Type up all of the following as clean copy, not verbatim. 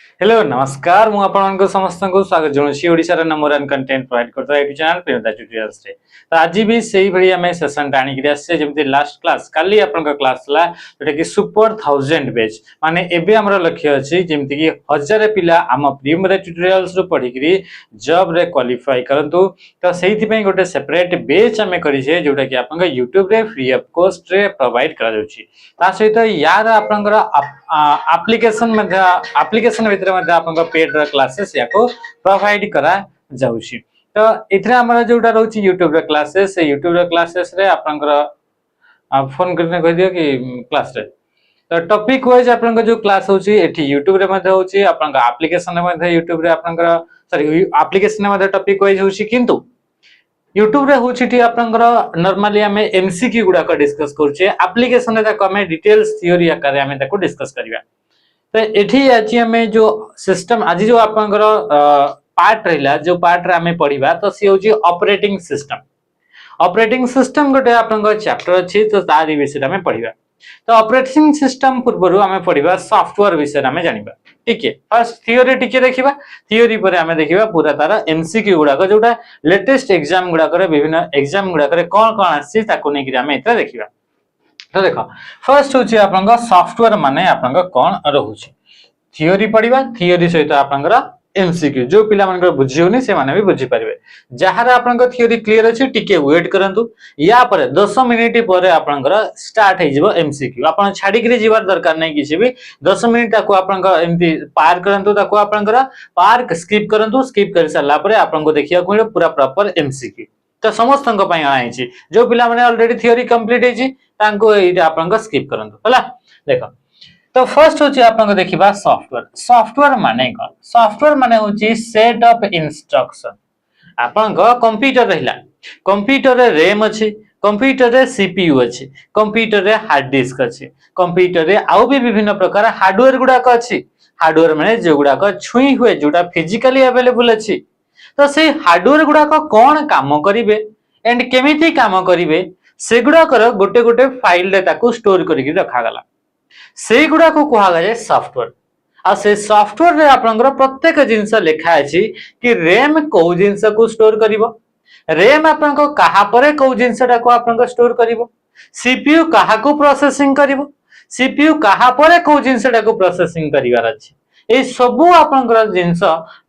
Hello नमस्कार मु आपन समस्त को स्वागत जनाऊँगी ओडिशार नंबर 1 कंटेंट प्रोवाइड करता यूट्यूब चैनल प्रेमदा ट्यूटोरियल्स रे। तो आज भी सेही भली हमें सेशन टाणी कि आसे जेमति लास्ट क्लास काली आपन क्लास ला जेटा कि सुपर 1000 बैच माने एबे हमर लक्ष्य अछि जेमति कि 1000 पिला हम प्रेमदा ट्यूटोरियल्स रो पढी करी जॉब रे क्वालिफाई करंतु। तो सेहिथि पई गोटे सेपरेट बैच हमें करी छे जोटा कि आपन यूट्यूब रे फ्री ऑफ कॉस्ट रे प्रोवाइड करा जाउछि। ता सहित यार आपन एप्लिकेशन भितर पेड क्लासेस या प्रोवाइड करा जाउछि। तो इथरे हमरा जोटा रहउछि यूट्यूब रे क्लासेस से यूट्यूब रे क्लासेस रे आपनकर फोन करने कह दियो कि क्लास रे तो टॉपिक वाइज आपनकर जो क्लास होछि एठी यूट्यूब रे मध्ये होछि आपनकर एप्लिकेशन रे मध्ये यूट्यूब रे आपनकर सॉरी एप्लिकेशन रे मध्ये टॉपिक वाइज होछि किंतु यूट्यूब रे होछि ठी आपनकर नॉर्मली हमें एमसीक्यू गुडा को डिस्कस करछे एप्लिकेशन रे ताको हमें डिटेल्स थ्योरी आकार हमें ताको डिस्कस करिया। तो एठी आज हमें जो सिस्टम आज जो आपनकर पार्ट रहिला जो पार्ट रे हमें पढिबा तो सी होची ऑपरेटिंग सिस्टम गोटे आपनकर चैप्टर अछि तो तारि विषय हमें पढिबा। तो ऑपरेटिंग सिस्टम पूर्वरु हमें पढिबा सॉफ्टवेयर विषय हमें जानिबा। ठीक है फर्स्ट थ्योरी टिके देखिबा थ्योरी पर हमें देखिबा पूरा तारा एमसीक्यू गुडा को जोटा लेटेस्ट एग्जाम गुडा करे विभिन्न एग्जाम गुडा करे कोन कोन आसी ताको नै कि हमें एतरा देखिबा। तो देखो फर्स्ट होची आपनका सॉफ्टवेयर माने आपनका कोन रहउची थ्योरी पढिबा थ्योरी सहित आपनका एमसीक्यू जो पिला मानकर बुझी होनी से माने भी बुझी परिबे जहार आपनका थ्योरी क्लियर अछि टिके वेट करंतु या पर 10 मिनिट परे आपनका स्टार्ट हे जिवो एमसीक्यू आपन छाडी के जीवार दरकार नै किछि भी 10 मिनिट ताको आपनका एमती पार करंतु ताको आपनका पार्क स्किप करंतु स्किप कर साला परे आपनको देखिया को पूरा प्रॉपर एमसीक्यू तो समस्त पई आइछि जो पिला माने ऑलरेडी थ्योरी कंप्लीट हेछि तांको एटा आपनका स्किप करंतु हला देखो। तो फर्स्ट होची आपनको देखिबा सॉफ्टवेयर माने कोन सॉफ्टवेयर माने होची सेट ऑफ इंस्ट्रक्शन आपनको कंप्यूटर रहिला कंप्यूटर रे रैम अछि कंप्यूटर रे सीपीयू अछि कंप्यूटर रे हार्ड डिस्क अछि कंप्यूटर रे आउ भी विभिन्न प्रकार हार्डवेयर गुडा को अछि हार्डवेयर माने जो गुडा को छुई हुए जोटा फिजिकली अवेलेबल अछि तो से हार्डवेयर गुडा को कोन काम करिवे एंड केमिति काम करिवे सेगुडा कर गोटे गोटे फाइल रे ताको स्टोर करिकि रखा गला से गुडा को कहा गए सॉफ्टवेयर आ से सॉफ्टवेयर रे आपनकर प्रत्येक जिंस लिखा अछि कि रैम को जिंस को स्टोर करिवो रैम आपनको कहा परे को जिंसटा को आपनको स्टोर करिवो सीपीयू कहा को प्रोसेसिंग करिवो सीपीयू कहा परे को जिंसटा को प्रोसेसिंग करिवार अछि ए सबु आपनकर जिंस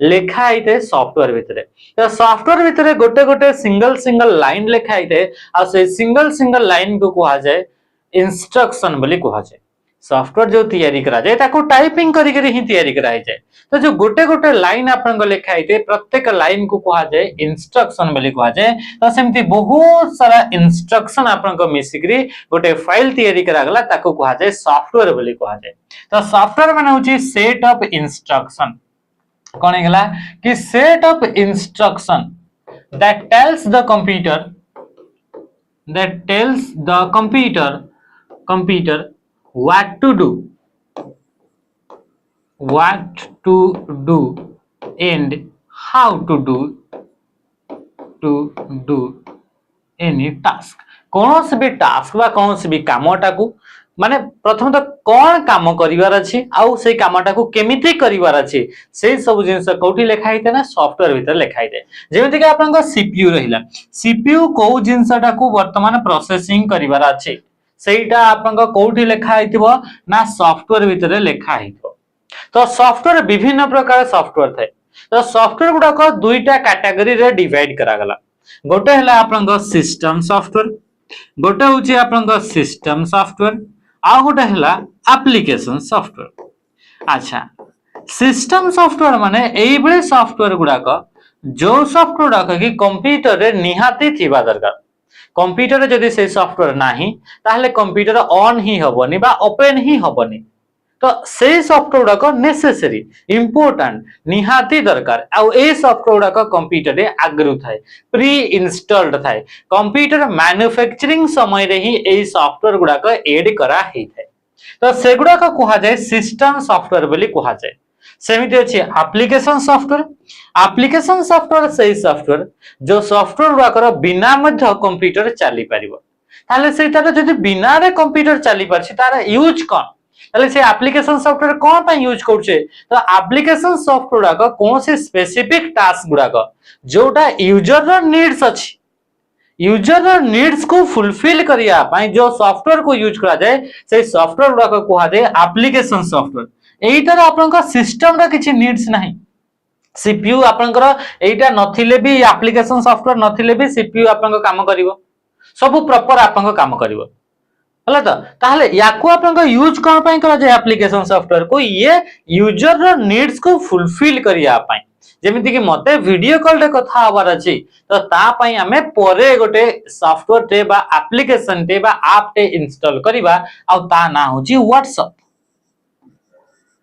लिखा आइते सॉफ्टवेयर भितरे तो सॉफ्टवेयर भितरे गोटे गोटे सिंगल लाइन लिखा आइते आ से सिंगल लाइन को कहा जाए इंस्ट्रक्शन बोली कहा जाए सॉफ्टवेयर जो तैयारी करा जाए ताको टाइपिंग करी करी ही तैयारी करा जाए तो जो गोटे गोटे लाइन आपन लिखा आइते प्रत्येक लाइन को कहा जाए इंस्ट्रक्शन बोली कहा जाए तो सेमती बहुत सारा इंस्ट्रक्शन आपन को मिसिकरी गोटे फाइल तैयारी करा गला ताको कहा जाए सॉफ्टवेयर बोली कहा जाए। तो सॉफ्टवेयर माने होची सेट ऑफ इंस्ट्रक्शन कोन हेगला कि set of instruction that tells the computer what to do and how to do any task कौन से भी टास्क बा कौन से भी कामटा को माने प्रथम तो कौन काम करिवार अछि आउ से कामटा को केमिति करिवार अछि से सब जिंस कोठी लिखा हिते ना सॉफ्टवेयर भीतर लिखा हिते जेमिति कि आपन सीपीयू रहिला सीपीयू को जिंसटा को वर्तमान प्रोसेसिंग करिवार अछि सेटा आपन कोठी लिखा हितबो ना सॉफ्टवेयर भीतर लिखा हितबो। तो सॉफ्टवेयर विभिन्न प्रकार सॉफ्टवेयर थाए तो सॉफ्टवेयर गुडा को दुईटा कैटेगरी रे डिवाइड करा गला गोटे हला आपन सिस्टम सॉफ्टवेयर गोटे होची आपन सिस्टम सॉफ्टवेयर आ गोटे हला एप्लीकेशन सॉफ्टवेयर। अच्छा सिस्टम सॉफ्टवेयर माने एई बळे सॉफ्टवेयर गुडा को जो सॉफ्टवेयर गुडा कि कंप्यूटर रे निहाती थिबा दरकार कंप्यूटर जदि से सॉफ्टवेयर नाही ताहले कंप्यूटर ऑन ही हबनी बा ओपन ही हबनी तो से सॉफ्टवेयर को नेसेसरी इंपोर्टेंट निहाती दरकार आ ए सॉफ्टवेयर को कंप्यूटर रे आगरु थाए प्री इंस्टॉल्ड थाए कंप्यूटर मैन्युफैक्चरिंग समय रे ही ए सॉफ्टवेयर गुडा को ऐड करा हे थाए तो से गुडा को कहा जाए सिस्टम सॉफ्टवेयर बोली कहा जाए। सेमिति अछि एप्लिकेशन सॉफ्टवेयर सही सॉफ्टवेयर जो सॉफ्टवेयर गुडाकर बिना मध्य कंप्यूटर चली परिबो ताले से तार जदि बिना रे कंप्यूटर चली परछि तार यूज कोन ताले से एप्लिकेशन सॉफ्टवेयर कोन पय यूज करछे तो एप्लिकेशन सॉफ्टवेयर का कौन से स्पेसिफिक टास्क गुडा का जोटा यूजर रो नीड्स अछि यूजर रो नीड्स को फुलफिल करिया पय जो सॉफ्टवेयर को यूज करा जाय से सॉफ्टवेयर गुडा को कुहा जाय एप्लिकेशन सॉफ्टवेयर एइटर आपन का सिस्टम रा किछि नीड्स नाही सीपीयू आपनकर एइटा नथिले भी एप्लिकेशन सॉफ्टवेयर नथिले भी सीपीयू आपन काम करिवो सब प्रॉपर आपन काम करिवो हला तो ताहले याको आपन यूज कोन पय करा जाय एप्लिकेशन सॉफ्टवेयर को ये यूजर रो नीड्स को फुलफिल करिया पय जेमिति कि मते वीडियो कॉल रे कथा हबार अछि तो ता पय हमें परे गोटे सॉफ्टवेयर टे बा एप्लिकेशन टे बा ऐप टे इंस्टॉल करिबा आ ता ना होची व्हाट्सएप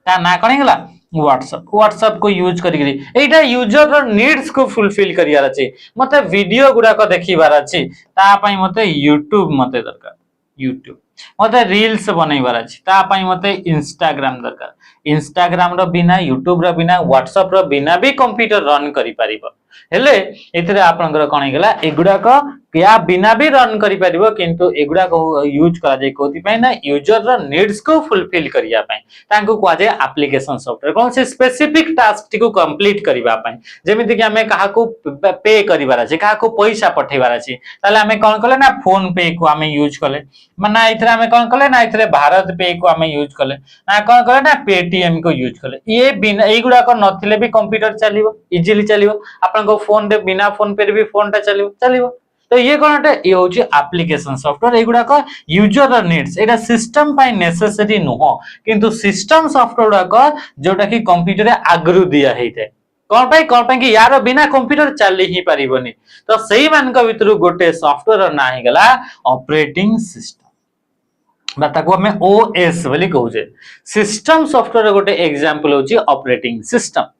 ता ना कणिगला व्हाट्सएप को यूज करी एटा यूजर रो नीड्स को फुलफिल करियार अछि मते वीडियो गुडा को देखिबार अछि ता पय मते यूट्यूब मते दरकार यूट्यूब मते रील्स बनैबार अछि ता पय मते इंस्टाग्राम दरकार इंस्टाग्राम रो बिना यूट्यूब रो बिना व्हाट्सएप रो बिना भी कंप्यूटर रन करि परिबो हेले एतरे आपनकर कोन हेगला एगुडा को या बिना भी रन करि परिबो किंतु एगुडा को यूज करा जाय कोथि पय ना यूजर रो नीड्स को फुलफिल करिया पय तांको को जे एप्लिकेशन सॉफ्टवेयर कोन से स्पेसिफिक टास्क टिको कंप्लीट करिबा पय जेमिति कि हमें काहा को पे करिबार अछि काहा को पैसा पठेबार अछि ताले हमें कोन कले ना फोन पे को हमें यूज कले माने इथरे हमें कोन कले ना इथरे भारत पे को हमें यूज कले ना कोन कले ना पेटीएम को यूज कले ये बिना एगुडा को नथिले भी कंप्यूटर चलिबो इजीली चलिबो आपन को फोन दे बिना फोन पे भी फोन टा चलिबो तो ये कोनटे ये होची एप्लिकेशन सॉफ्टवेयर एगुडा को यूजर नीड्स एटा सिस्टम पाई नेसेसरी नुहो किंतु सिस्टम सॉफ्टवेयर को जोटा कि कंप्यूटर आगरु दिया हेते कोन पाई कि यार बिना कंप्यूटर चली ही परिबोनी तो सही मान को भीतर गोटे सॉफ्टवेयर ना ही गला ऑपरेटिंग सिस्टम बाताको हमें ओएस बोली कहू जे सिस्टम सॉफ्टवेयर गोटे एग्जांपल होची ऑपरेटिंग सिस्टम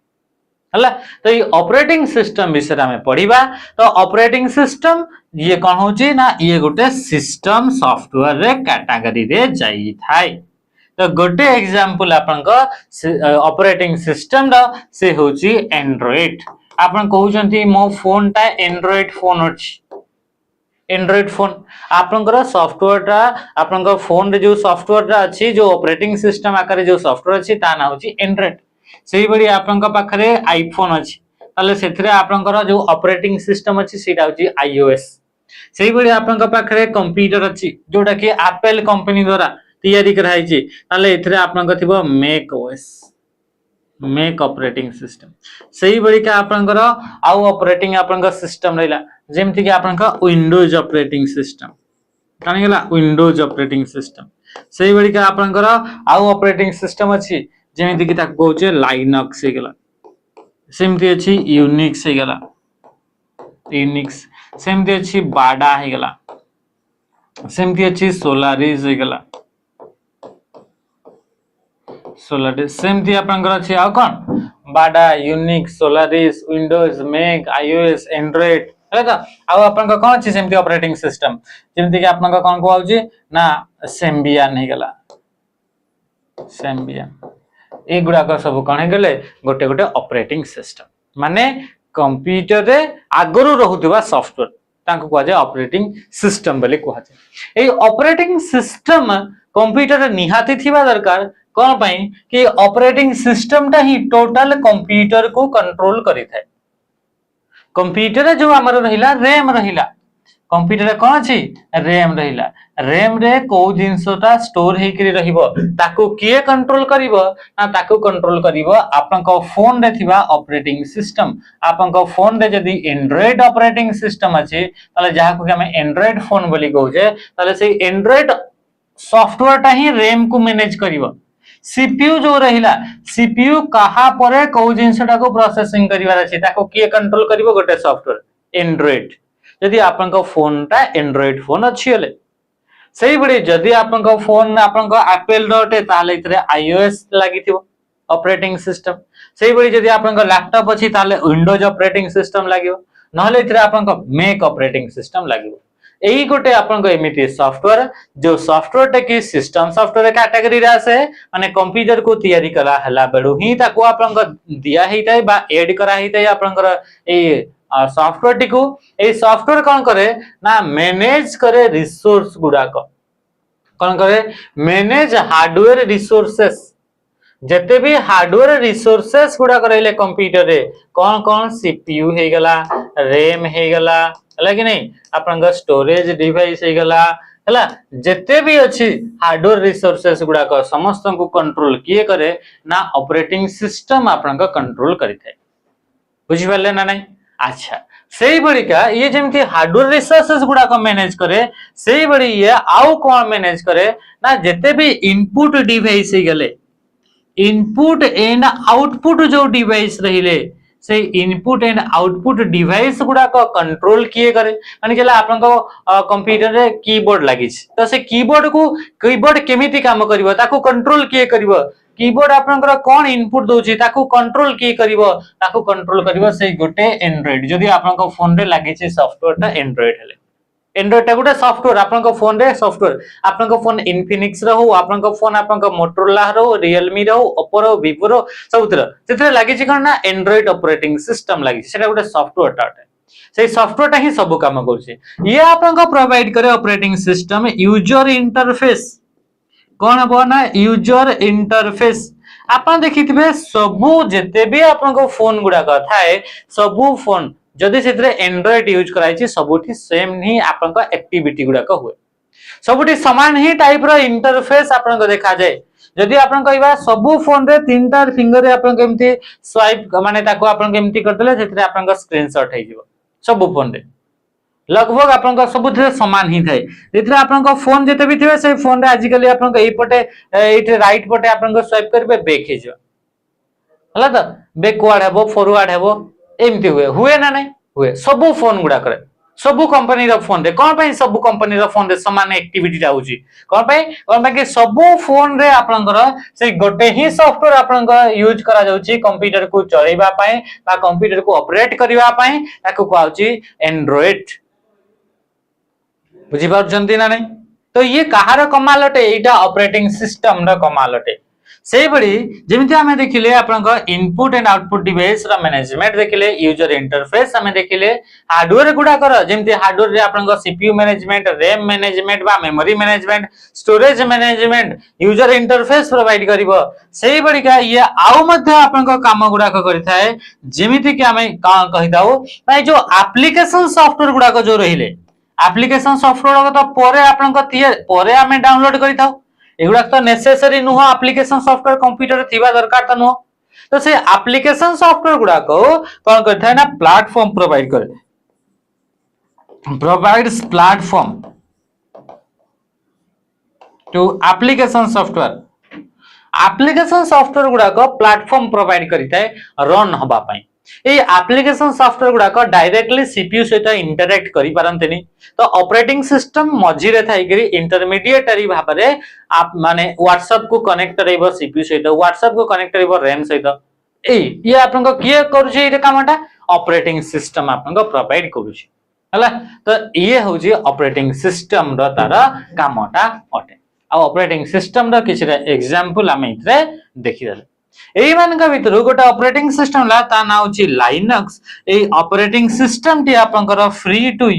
हला तो ये ऑपरेटिंग सिस्टम विषय में पढ़िबा तो ऑपरेटिंग सिस्टम ये कौन होची ना ये गोटे सिस्टम सॉफ्टवेयर रे कैटेगरी रे जाई थाई तो गोटे एग्जांपल आपन को ऑपरेटिंग सिस्टम दा से होची एंड्रॉइड आपन कहउचंती मो फोन ता एंड्रॉइड फोन अछि एंड्रॉइड फोन आपनकर सॉफ्टवेयर ता आपनकर फोन रे जो सॉफ्टवेयर ता अछि जो ऑपरेटिंग सिस्टम आकार जो सॉफ्टवेयर अछि ता ना होची एंड्रॉइड सेही बडी आपनका पाखरे आईफोन अछि ताले सेथरे आपनकर जो ऑपरेटिंग सिस्टम अछि सेटा होची आईओएस सेही बडी आपनका पाखरे कंप्यूटर अछि जोटा कि एप्पल कंपनी द्वारा तैयारी कराई छी ताले एथरे आपनका थिबो Mac OS Mac operating system सेही बडी का आपनकर आउ ऑपरेटिंग आपनका सिस्टम रहिला जेमति कि आपनका विंडोज ऑपरेटिंग सिस्टम कानी गेला विंडोज ऑपरेटिंग सिस्टम सेही बडी का आपनकर आउ ऑपरेटिंग सिस्टम अछि जेमिति कि ताको कहउचे लाइनक्स हे गेला सेमति अछि यूनिक्स हे गेला यूनिक्स सेमति अछि बाडा हे गेला सेमति अछि सोलारिस हे गेला सोलारिस सेमति आपनकर अछि आ कोन बाडा Unix Solaris Windows Mac iOS Android हला आ आपन को कोन अछि सेमति ऑपरेटिंग सिस्टम जेमति कि आपन को कोन कहउचे ना सेम्बियन हे गेला सेम्बियन एगुडा को सब कणे गेले गोटे गोटे ऑपरेटिंग सिस्टम माने कंप्यूटर रे आगरु रहुतबा सॉफ्टवेयर तांको कहै ऑपरेटिंग सिस्टम बोली कहै ए ऑपरेटिंग सिस्टम कंप्यूटर रे निहाती थिबा दरकार कोन पई कि ऑपरेटिंग सिस्टम ता ही टोटल कंप्यूटर को कंट्रोल करि थाए कंप्यूटर जो हमर रहिला रैम रहिला कंप्यूटर कोन अछि रैम रहिला रैम रे को जिंसटा स्टोर हे करी रहिबो ताको किए कंट्रोल करिवो ना ताको कंट्रोल करिवो आपन को फोन रे थिबा ऑपरेटिंग सिस्टम आपन को फोन रे जदी एंड्रॉइड ऑपरेटिंग सिस्टम अछि ताले जहा को हम एंड्रॉइड फोन बोली कहू जे ताले से एंड्रॉइड सॉफ्टवेयर ता ही रैम को मैनेज करिवो सीपीयू जो रहिला सीपीयू कहा परे को जिंसटा को प्रोसेसिंग करिवार अछि ताको किए कंट्रोल करिवो गोटे सॉफ्टवेयर एंड्रॉइड जदी आपन को फोन ता एंड्रॉइड फोन अछि हेले सही बड़ी जदी आपन को फोन आपन को एप्पल डॉटे ताले इतरे आईओएस लागिथिबो ऑपरेटिंग सिस्टम सही बड़ी जदी आपन को लैपटॉप अछि ताले विंडोज ऑपरेटिंग सिस्टम लागिवो नहले इतरे आपन को मैक ऑपरेटिंग सिस्टम लागिवो एही गोटे आपन को एमिति सॉफ्टवेयर जो सॉफ्टवेयर टे की सिस्टम सॉफ्टवेयर कैटेगरी रे आसे माने कंप्यूटर को तैयारी कला हला बेडू ही ताको आपन को दिया हेतै बा ऐड करा हेतै आपन को ए सॉफ्टवेयर टिको ए सॉफ्टवेयर कोन करे ना मैनेज करे रिसोर्स गुडा को कौन करे मैनेज हार्डवेयर रिसोर्सेस जते भी हार्डवेयर रिसोर्सेस गुडा करैले कंप्यूटर रे कौन कौन सीपीयू हे गला रैम हे गला हला कि नहीं आपन स्टोरेज डिवाइस हे गला हला जते भी अछि हार्डवेयर रिसोर्सेस गुडा को समस्त को कंट्रोल किए करे ना ऑपरेटिंग सिस्टम आपन को कंट्रोल करिथाय बुझि पाले ना नहीं अच्छा सेही बड़ी का ये जेमती हार्डवेयर रिसोर्सेस गुडा को मैनेज करे सेही बड़ी ये आउ कौन मैनेज करे ना जते भी इनपुट डिवाइस हे गले इनपुट एंड आउटपुट जो डिवाइस रहिले से इनपुट एंड आउटपुट डिवाइस गुडा को कंट्रोल किए करे माने केला आपन को कंप्यूटर रे कीबोर्ड लागि तो से कीबोर्ड केमिति काम करिवो ताको कंट्रोल किए करिवो कीबोर्ड आपनकर कोन इनपुट दोछि ताको कंट्रोल किए करिवो ताको कंट्रोल करिवो से गोटे एंड्रॉइड जदी आपन को फोन रे लागि छै सॉफ्टवेयर ता एंड्रॉइड हेले एंड्रॉइड टा गोटे सॉफ्टवेयर आपन को फोन रे सॉफ्टवेयर आपन को फोन इन्फिनिक्स रो हो आपन को फोन आपन को मोटोरोला रो रियलमी रो ओप्पो रो विवो रो सबुतर सेते लागि छै कोन ना एंड्रॉइड ऑपरेटिंग सिस्टम लागि सेटा गोटे सॉफ्टवेयर टाटे से सॉफ्टवेयर टा ही सब काम करछे ये आपन को प्रोवाइड करे ऑपरेटिंग सिस्टम यूजर इंटरफेस कौन हबो ना यूजर इंटरफेस आपन देखिथिबे सबु जते भी आपन को फोन गुडा का थाए सबु फोन जदि सेतरे एंड्रॉइड यूज कराइछि सबुठी सेम ही आपन को एक्टिविटी गुडा का हुए सबुठी समान ही टाइप रो इंटरफेस आपन को देखा जाए जदि आपन कहबा सबु फोन रे तीनटा फिंगर रे आपन केमती स्वाइप माने ताको आपन केमती करतले सेतरे आपन को स्क्रीनशॉट हे जिवो सबु फोन रे लगभग आपन को सबुथे समान ही थाए जेतरे आपन को फोन जते भी थिबे से फोन रे आजिकली आपन को एई पटे एइटे राइट पटे आपन को स्वाइप करबे बैक हे जो हला त बैकवर्ड हेबो फॉरवर्ड हेबो एमती हुए ना नहीं हुए सबु फोन गुडा करे सबु कंपनी रो फोन रे कोन पई सबु कंपनी रो फोन रे समान एक्टिविटी ता होची कोन पई कि सबु फोन रे आपनकर से गोटे ही सॉफ्टवेयर आपनका यूज करा जाउची कंप्यूटर को चलेबा पई बा कंप्यूटर को ऑपरेट करिवा पई ताको कहउची एंड्रॉइड बुझी पाउछंती ना नहीं तो ये कहार कमाल अटे एटा ऑपरेटिंग सिस्टम रो कमाल अटे सेही बड़ी जेमिति हमें देखिले आपनका इनपुट एंड आउटपुट डिवाइस रा मैनेजमेंट देखिले यूजर इंटरफेस हमें देखिले हार्डवेयर गुडा कर जेमिति हार्डवेयर रे आपनका सीपीयू मैनेजमेंट रैम मैनेजमेंट बा memory management storage management user interface provide करिवो सेही बड़ी का ये आउ मध्ये आपनका काम गुडा करिथाए जेमिति कि हमें कहिताउ भाई जो एप्लीकेशन सॉफ्टवेयर गुडा को जो रहिले एप्लीकेशन सॉफ्टवेयर तो परे आपनका परे हमें डाउनलोड करिताउ एगुडा तो नेसेसरी नुह एप्लीकेशन सॉफ्टवेयर कंप्यूटर थिबा दरकार त नुह तो से एप्लीकेशन सॉफ्टवेयर गुडा को कोन करथाय ना प्लेटफॉर्म प्रोवाइड करे provides platform to application software गुडा को प्लेटफॉर्म प्रोवाइड करिथाय रन हबा पई ए एप्लीकेशन सॉफ्टवेयर गुडा को डायरेक्टली सीपीयू सहित इंटरैक्ट करि पारंतनी तो ऑपरेटिंग सिस्टम मझी रे थाई करी इंटरमीडिएटरी भाबरे आप माने व्हाट्सएप को कनेक्ट करइबो सीपीयू सहित व्हाट्सएप को कनेक्ट करइबो रैम सहित ए ये आपन को किए करू छै ए कामटा ऑपरेटिंग सिस्टम आपन को प्रोवाइड करू छै हला तो ये होजी ऑपरेटिंग सिस्टम रो तारा कामटा अटे आ ऑपरेटिंग सिस्टम रो किछ एग्जांपल हम इतरे देखि दले एई मान का भीतर गोटे ऑपरेटिंग सिस्टम ला ता नाउ छि लाइनक्स ए ऑपरेटिंग सिस्टम टी आपनकर फ्री टू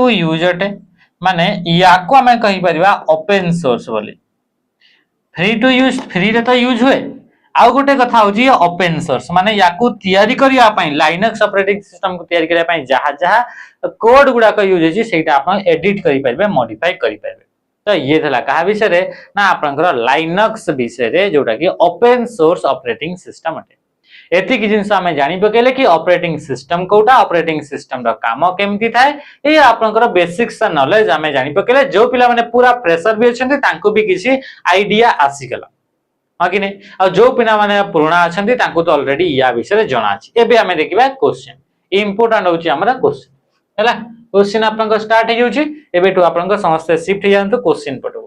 यूज अटे माने याको हमें कहि परिबा ओपन सोर्स बोली फ्री टू यूज फ्री रे तो यूज हुए आ गोटे कथा होजी ओपन सोर्स माने याको तयारी करिया पई लाइनक्स ऑपरेटिंग सिस्टम को तयारी करिया पई जहा जहा कोड गुडा को यूज होजी सेटा आपण एडिट करि परिबे मॉडिफाई करि परिबे तो ये थला कहा विषय रे ना आपनकर लाइनक्स विषय रे जोटा कि ओपन सोर्स ऑपरेटिंग सिस्टम अटे एति कि जिंस हमें जानि पकेले कि ऑपरेटिंग सिस्टम कोटा ऑपरेटिंग सिस्टम रो काम केमती थाए ए आपनकर बेसिक्स नॉलेज हमें जानि पकेले जो पिला माने पूरा प्रेशर भी अछंती तांको भी किसी आईडिया आसी गला हां कि नै आ जो पिना माने पुराना अछंती तांको तो ऑलरेडी या विषय रे जणा अछि एबे हमें देखिबा क्वेश्चन इंपोर्टेंट होची हमरा क्वेश्चन हैला क्वेश्चन आपन स्टार्ट हो जाउची एबे टू आपन समस्त शिफ्ट हो जानतो क्वेश्चन पटो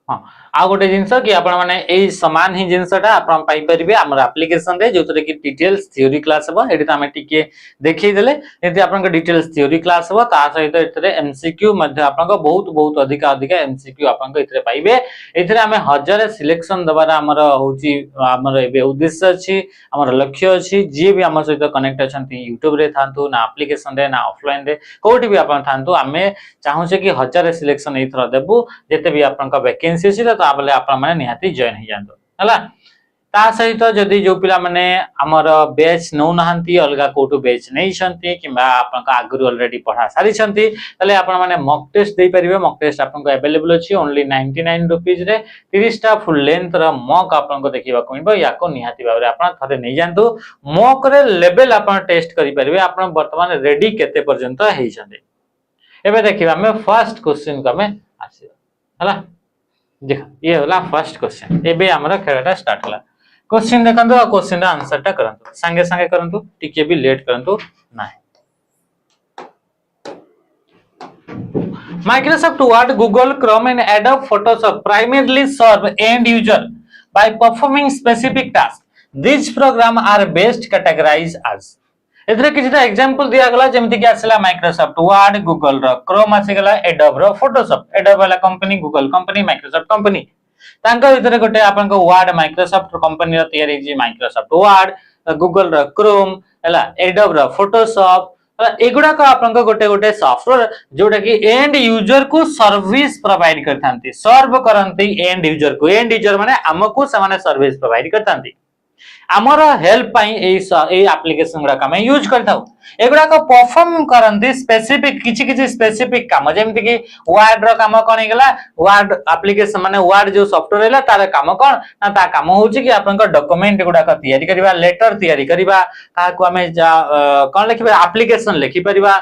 हाँ आ गोटे जिनस कि आपण माने एई समान ही जिनसटा आपण पाई परिबे हमर एप्लीकेशन रे जोतरे कि डिटेल्स थ्योरी क्लास हबो एडी त हमें टिके देखै देले एते आपण के डिटेल्स थ्योरी क्लास हबो ता सहित एतरे एमसीक्यू मध्ये आपण को बहुत अधिक अधिक एमसीक्यू आपण को एतरे पाइबे एतरे हमें हजार सिलेक्शन दबारा हमर होची हमर एबे उद्देश्य अछि हमर लक्ष्य अछि जे भी हमर सहित कनेक्ट अछंती YouTube रे थांतु ना एप्लीकेशन रे ना ऑफलाइन रे कोठी भी आपण थांतु हमें चाहू छे कि हजार सिलेक्शन एथरा देबु जेते भी आपण का वैकेंसी अछि त ताबले आपण माने निहाती जॉइन हो जांदो हला ता सहित जदी जो पिला माने हमर बैच नौ नहंती अलगा कोटो बैच नै छंती किबा आपण का आगुर ऑलरेडी पढा सारी छंती तले आपण माने मॉक टेस्ट दे परिबे मॉक टेस्ट आपण को अवेलेबल अछि ओनली 99 रुपीस रे 30 टा फुल लेंथ रा मॉक आपण को देखिबा को मिलबो याको निहाती बारे आपण थरे नै जानतो मॉक रे लेवल आपण टेस्ट करि परिबे आपण वर्तमान रेडी केते पर्यंत हेइ छंती एबे देखिबा हम फर्स्ट क्वेश्चन को हमें आसी हला देखा ये होला फर्स्ट क्वेश्चन एबे हमरा खेलटा स्टार्ट होला क्वेश्चन देखंतु आ क्वेश्चन रा आंसर टा करंतु संगे संगे करंतु टिके भी लेट करंतु नाही Microsoft Word, Google Chrome and Adobe Photoshop primarily serve end user by performing specific tasks. These programs are best categorized as एथरे किछटा एग्जांपल दिया गला जेमति कि आसला माइक्रोसॉफ्ट वर्ड गूगल रो क्रोम आसी गला एडोब रो फोटोशॉप एडोब वाला company Google company Microsoft company तांका भीतर गोटे आपन को वर्ड माइक्रोसॉफ्ट कंपनी रो तयारी जी माइक्रोसॉफ्ट वर्ड गूगल रो क्रोम हला एडोब रो फोटोशॉप एगुडा को आपन को गोटे गोटे सॉफ्टवेयर जोटा कि एंड यूजर को सर्विस प्रोवाइड करथांती सर्व करंती एंड यूजर माने हमकु समान सर्विस प्रोवाइड करथांती हमर हेल्प पाई ए एप्लीकेशन गुडा हम यूज करथाउ एगुडा को परफॉर्म करंती स्पेसिफिक किछि स्पेसिफिक काम जेमति कि वर्ड रो काम कोन हेगला वर्ड एप्लीकेशन माने वर्ड जो सॉफ्टवेयर हैला तार काम कोन ना ता काम होउची कि आपन को डॉक्यूमेंट गुडा को तयारी करबा लेटर तयारी करबा का को हमें कोन लिखबा एप्लीकेशन लिखि परिबा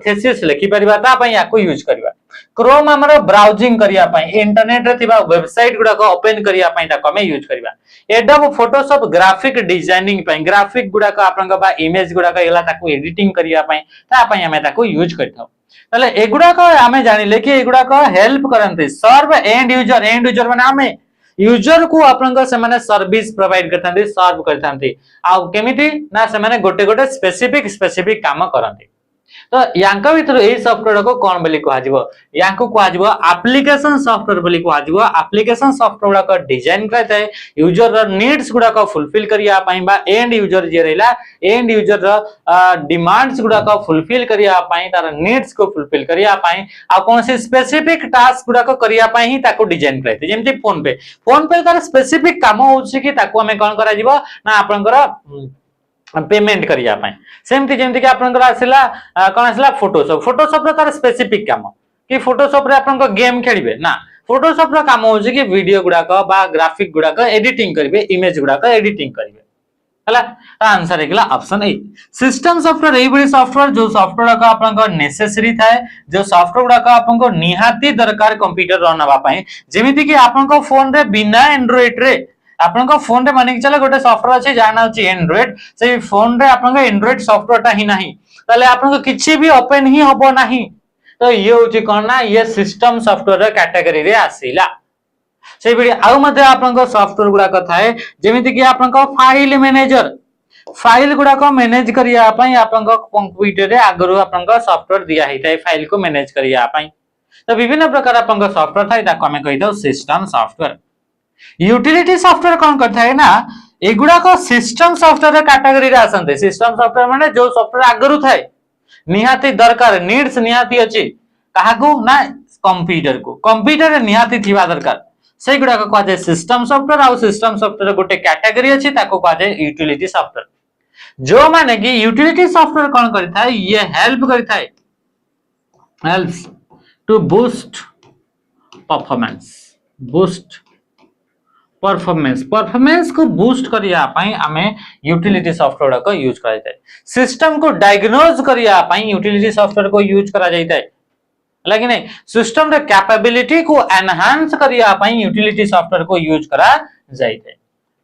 थेसिस लिखि परिबा ता पई याको यूज करबा क्रोम हमरो ब्राउजिंग करिया पई इंटरनेट रे थिबा वेबसाइट गुडा को ओपन करिया पई ता हमें यूज करबा एडोब फोटोशॉप ग्राफिक डिजाइनिंग पई ग्राफिक गुडा को आपन बा इमेज गुडा को एला ताको एडिटिंग करिया पई ता पई हमें ताको यूज करथाउ तले एगुडा को हमें जानिले कि एगुडा को हेल्प करंते सर्व एंड यूजर माने हमें यूजर को आपन को से माने सर्विस प्रोवाइड करथांती सर्व करथांती आ केमिति ना से माने गोटे गोटे स्पेसिफिक काम करंती तो यांका भीतर ए सॉफ्टवेयर को कोन बोली कहा जिवो यांको कहा जिवो एप्लीकेशन सॉफ्टवेयर बोली कहा जिवो एप्लीकेशन सॉफ्टवेयर को डिजाइन करता है यूजर रो नीड्स गुडा को फुलफिल करिया पई बा एंड यूजर जे रहला एंड यूजर रो डिमांड्स गुडा को फुलफिल करिया पई तार नीड्स को फुलफिल करिया पई आ कोन से स्पेसिफिक टास्क गुडा को करिया पई ही ताको डिजाइन करते जेमति फोन पे तार स्पेसिफिक काम होउछि कि ताको हमें कोन करा जिवो ना आपनकर पेमेंट करिया पई सेमति जेमति कि आपनकर आसिला कोन आसिला फोटोशॉप रो तार स्पेसिफिक काम कि फोटोशॉप रे आपन को गेम खेलिबे ना फोटोशॉप रो काम होउछि कि वीडियो गुडा को बा ग्राफिक गुडा को एडिटिंग करिवे इमेज गुडा को एडिटिंग करिवे हला आंसर हेगला ऑप्शन ए सिस्टम सॉफ्टवेयर ए बडी सॉफ्टवेयर जो सॉफ्टवेयर का आपन को नेसेसरी थाए जो सॉफ्टवेयर गुडा का आपन को निहाती दरकार कंप्यूटर रनवा पई जेमिति कि आपन को फोन रे बिना एंड्रॉइड रे आपन को फोन रे माने कि चला गोटे सॉफ्टवेयर अछि जाना अछि एंड्रॉइड से फोन रे आपन को एंड्रॉइड सॉफ्टवेयर ता ही नाही तले आपन को किछि भी ओपन ही होबो नाही तो ये होछि कोन ना ये सिस्टम सॉफ्टवेयर कैटेगरी रे आसीला से बिडी आउ मध्ये आपन को सॉफ्टवेयर गुडा कथा है जेमिति कि आपन को फाइल मैनेजर फाइल गुडा को मैनेज करिया पई आपन को कंप्यूटर रे आगरो आपन को सॉफ्टवेयर दिया हिताय फाइल को मैनेज करिया पई तो विभिन्न प्रकार आपन को सॉफ्टवेयर थाय ताको हमें कहि दो सिस्टम सॉफ्टवेयर यूटिलिटी सॉफ्टवेयर कौन करता है ना एगुडा को सिस्टम सॉफ्टवेयर कैटेगरी रे आसंते सिस्टम सॉफ्टवेयर माने जो सॉफ्टवेयर आगरु थाए निहाती दरकार नीड्स निहाती अछि काहाकू ना कंप्यूटर रे निहाती थिबा दरकार से गुडा को कहा जाय सिस्टम सॉफ्टवेयर आ सिस्टम सॉफ्टवेयर गोटे कैटेगरी अछि ताको कहा जाय यूटिलिटी सॉफ्टवेयर जो माने कि यूटिलिटी सॉफ्टवेयर कौन करता है ये हेल्प करता है हेल्प्स टू बूस्ट परफॉर्मेंस को बूस्ट करिया पई हमें यूटिलिटी सॉफ्टवेयर को यूज करा जाय सिस्टम को डायग्नोज करिया पई यूटिलिटी सॉफ्टवेयर को यूज करा जाय लेकिन नहीं सिस्टम रे कैपेबिलिटी को एनहांस करिया पई यूटिलिटी सॉफ्टवेयर को यूज करा जाय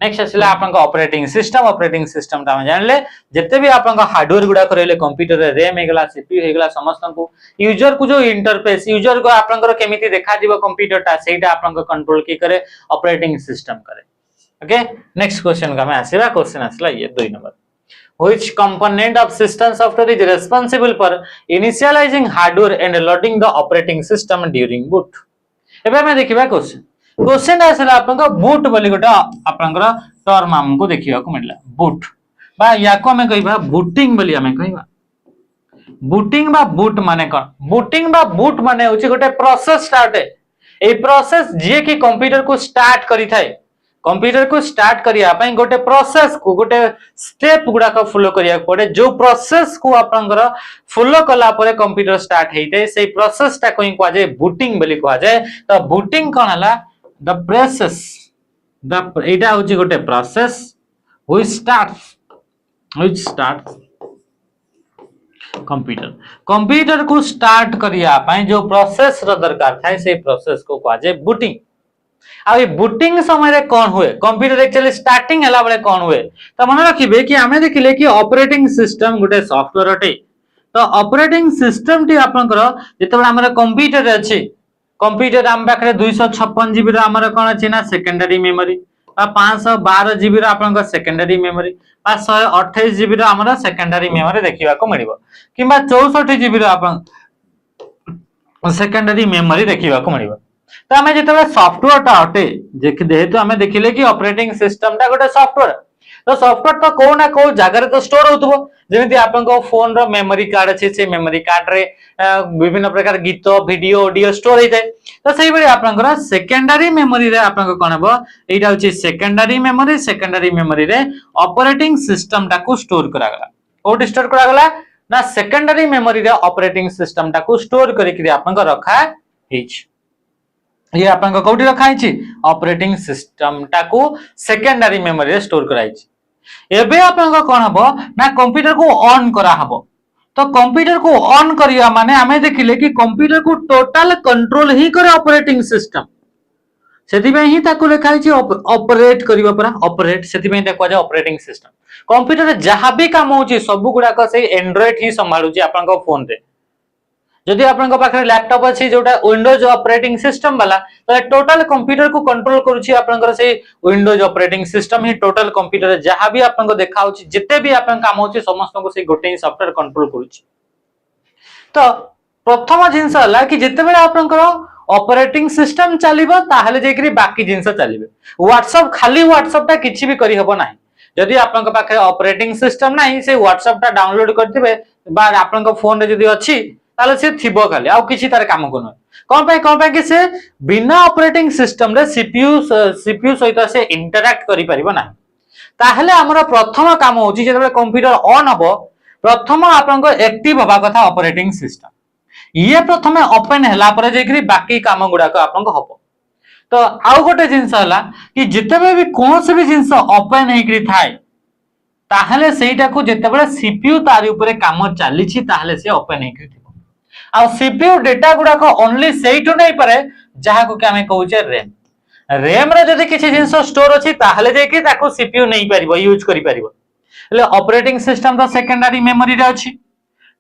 नेक्स्ट आसला आपन ऑपरेटिंग सिस्टम ता हम जानले जते भी आपन हार्डवेयर गुडा करले कंप्यूटर रे रैम हेगला सीपीयू हेगला समस्त को यूजर को जो इंटरफेस यूजर को आपन केमिति देखा दिबो कंप्यूटर ता सेटा आपन कंट्रोल की करे ऑपरेटिंग सिस्टम करे। ओके नेक्स्ट क्वेश्चन का मैं आसीबा क्वेश्चन आसला ये 2 number which component of system software is responsible for initializing hardware and loading the operating system during boot। एबे मैं देखिबा क्वेश्चन आसला आपन बूट बोली गोटा आपन टर्म हमको देखिबा को मिलला बूट बा या को हमें कहिबा बूटिंग बोली हमें कहिबा बूटिंग बा बूट माने कोन बूटिंग बा बूट माने होची गोटे प्रोसेस स्टार्ट है ए प्रोसेस जे की कंप्यूटर को स्टार्ट करी थाए कंप्यूटर को स्टार्ट करिया पई गोटे प्रोसेस को गोटे स्टेप गुडा को फॉलो करिया पड़े जो प्रोसेस को आपनकर फॉलो कला परे कंप्यूटर स्टार्ट हेते से प्रोसेस ता कोइ को जाय बूटिंग बोली को जाय तो बूटिंग कोन हला द प्रोसेस द एटा होची गोटे प्रोसेस व्हिच स्टार्ट्स कंप्यूटर को स्टार्ट करिया पई जो प्रोसेस र दरकार थाए से प्रोसेस को जाय बूटिंग। आ बूटिंग समय रे कोन हुए कंप्यूटर एक्चुअली स्टार्टिंग हला बळे कोन हुए त मन रखिबे कि हमें देखिले कि ऑपरेटिंग सिस्टम गुटे सॉफ्टवेयर अटे तो ऑपरेटिंग सिस्टम टी आपनकर जते बळे हमर कंप्यूटर अछि कंप्यूटर हम पाखरे 256 जीबी रो हमर कोन अछि ना सेकेंडरी मेमोरी बा 512 जीबी रो आपनकर सेकेंडरी मेमोरी बा 128 जीबी रो हमर सेकेंडरी मेमोरी देखिबा को मिलिबो किबा 64 जीबी रो आपन सेकेंडरी मेमोरी देखिबा को मिलिबो। तो हमें जिते सॉफ्टवेयर टा हटे जेहेतु हमें देखिले कि ऑपरेटिंग सिस्टम टा गोटे सॉफ्टवेयर तो सॉफ्टवेयर तो को ना को जगह तो स्टोर होतबो जेमिति आपन को फोन रो मेमोरी कार्ड अछि से मेमोरी कार्ड रे विभिन्न प्रकार गीत वीडियो ऑडियो स्टोर होइते तो सही बड़ी आपन को सेकेंडरी मेमोरी रे आपन को कोन हबो एटा होछि सेकेंडरी मेमोरी रे ऑपरेटिंग सिस्टम टा को स्टोर करा गला ओटी स्टोर करा गला ना सेकेंडरी मेमोरी रे ऑपरेटिंग सिस्टम टा को स्टोर करि कि आपन को रखा हिच ये आपन को कोठी रखा हिची ऑपरेटिंग सिस्टम टा को सेकेंडरी मेमोरी रे स्टोर कराइछि। एबे आपन को कोन हबो ना कंप्यूटर को ऑन करा हबो तो कंप्यूटर को ऑन करिया माने हमें देखिले कि कंप्यूटर को टोटल कंट्रोल ही करे ऑपरेटिंग सिस्टम सेति में ही ताको लिखा हिची ऑपरेट करिवा परा ऑपरेट सेति में देखा जाय ऑपरेटिंग सिस्टम कंप्यूटर जहां भी काम होची सब गुडा को से एंड्रॉइड ही संभालुची आपन को फोन रे जदि आपन को पाखरे लैपटॉप अछि जोटा विंडोज ऑपरेटिंग सिस्टम वाला तो टोटल कंप्यूटर को कंट्रोल करूची आपन को से विंडोज ऑपरेटिंग सिस्टम ही टोटल कंप्यूटर जहां भी आपन को देखा होची जते भी आपन काम होची समस्त को से गोटे ही सॉफ्टवेयर कंट्रोल करूची। तो प्रथम जिंस हला कि जते बेला आपन को ऑपरेटिंग सिस्टम चलीबो ताहले जेकरी बाकी जिंस चलीबे व्हाट्सएप खाली व्हाट्सएप ता किछि भी करी हबो नाही जदि आपन को पाखरे ऑपरेटिंग सिस्टम नाही से व्हाट्सएप ता डाउनलोड करथिबे बा आपन को फोन रे जदि अछि ताले से थिबो खाली आ किछि तार काम कोन कोन पे कि से बिना ऑपरेटिंग सिस्टम रे सीपीयू सहित से इंटरैक्ट करि परिबो ना ताहले हमर प्रथम काम होची जेबे कंप्यूटर ऑन हबो प्रथम आपन को एक्टिव होबा कथा ऑपरेटिंग सिस्टम ये प्रथमे ओपन हला पर जेकरी बाकी काम गुडा को आपन को हबो। तो आउ गोटे जिंस हला कि जितेबे भी कोन से भी जिंस ओपन हेकरी थाए ताहले सेटा को जेतेबे सीपीयू तारि ऊपर काम चाली छी ताहले से ओपन हेकरी आ सीपीयू डेटा गुडा को ओनली सेइटो नै पारे जहा को के हमें कहू छे रैम रे जदि किछि जिंस स्टोर अछि ताहले जे कि ताको सीपीयू नै परिबो यूज करि परिबो ले ऑपरेटिंग सिस्टम तो सेकेंडरी मेमोरी रे अछि